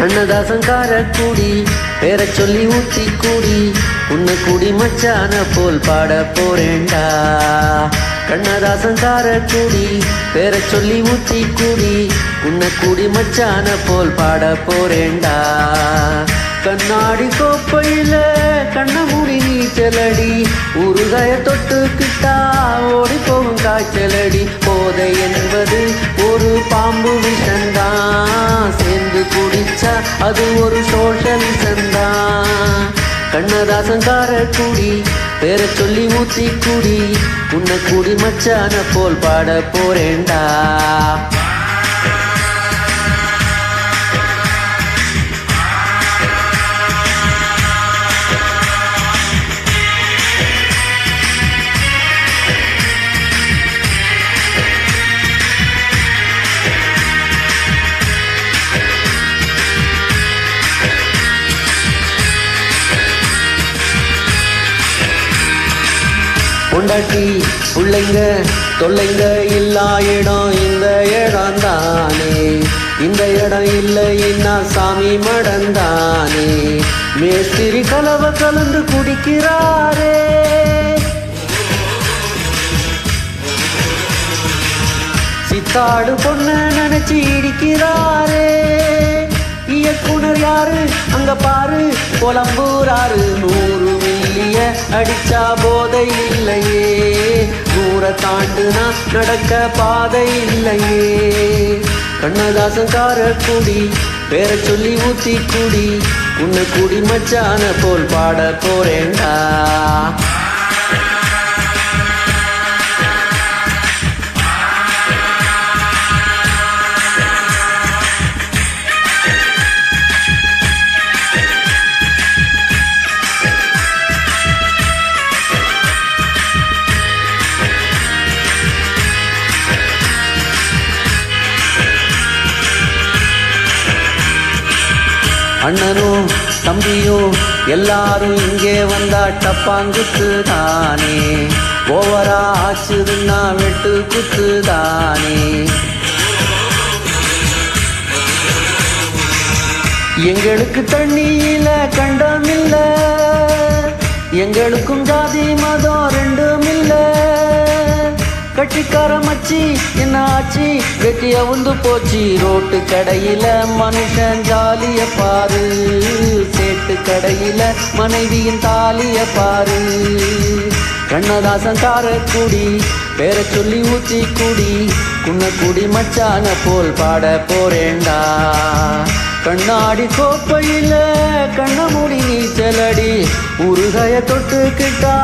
கண்ணதாசன் காரக்குடி பேர சொல்லி ஊத்தி கூடி உன்னை கூடி மச்சான போல் பாட போறேண்டா. கண்ணதாசன் காரக்குடி பேர சொல்லி ஊத்தி கூடி உன்னை கூடி மச்சான போல் பாட போறேண்டா. கண்ணாடி கோப்பையில கண்ண மூடி நீச்சலடி உருகைய தொட்டுக்கிட்டா ஓடி போகும் காய்ச்சலடி. போதை என்பது ஒரு பாம்பு விஷந்தான், சேர்ந்து குடிச்சா அது ஒரு சோஷலிசந்தான். கண்ணதாசன் காரக்குடி பேர சொல்லி ஊத்தி குடி உன்னை கூடி மச்சான போல் பாட போறேண்டா. பொண்டாட்டி பிள்ளைங்க தொல்லைங்க இல்லா இடம் இந்த இடம் தானே. இந்த இடம் இல்லைன்னா சாமி மடந்தானே. மேஸ்திரி கலவை கலந்து குடிக்கிறாரே, சித்தாடு பொண்ண நினைச்சு இடிக்கிறாரே. இயக்குனர் யாரு அங்க பாரு புலம்பூராரு. 100 மில்லிய அடிச்சா போதை இல்லையே, 100 தாண்டுனா நடக்க பாதை இல்லையே. கண்ணதாசன் காரக்குடி பேர சொல்லி ஊத்தி குடி உன்னை குடி மச்சான போல் பாட போறேண்டா. அண்ணனும் தம்பியும் எல்லாரும் இங்கே வந்தா டப்பாங்குத்து தானே. ஓவரா ஆச்சுதுன்னா வெட்டு குத்து தானே. எங்களுக்கு தண்ணியில கண்டமில்ல, எங்களுக்கும் ஜாதி மதம் ரெண்டும் இல்ல. கட்டிக்கார மச்சி என்ன ஆச்சு வெட்டி அவுந்து போச்சு. ரோட்டு கடையில மனுஷன் ஜாலிய பாரு, சேட்டு கடையில மனைவியின் தாலிய பாரு. கண்ணதாசன் காரக்குடி பேர சொல்லி ஊத்தி குடி உன்னை குடி மச்சான போல் பாட போறேண்டா. கண்ணாடி கோப்பையில கண்ண மூடி நீச்சலடி உருகைய தொட்டுக்கிட்டா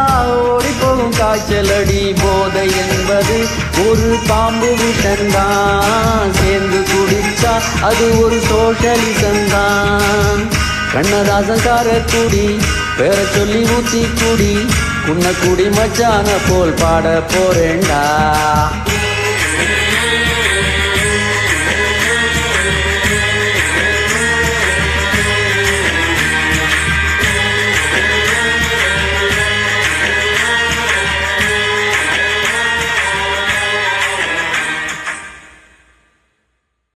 ஓடி போகும் காய்ச்சலடி. போதை என்பது ஒரு பாம்பு விஷந்தான், சேர்ந்து குடிச்சா அது ஒரு சோஷலிசந்தான். கண்ணதாசன் காரக்குடி பேர சொல்லி ஊத்தி குடி உன்னை குடி மச்சான போல் பாட போறேண்டா.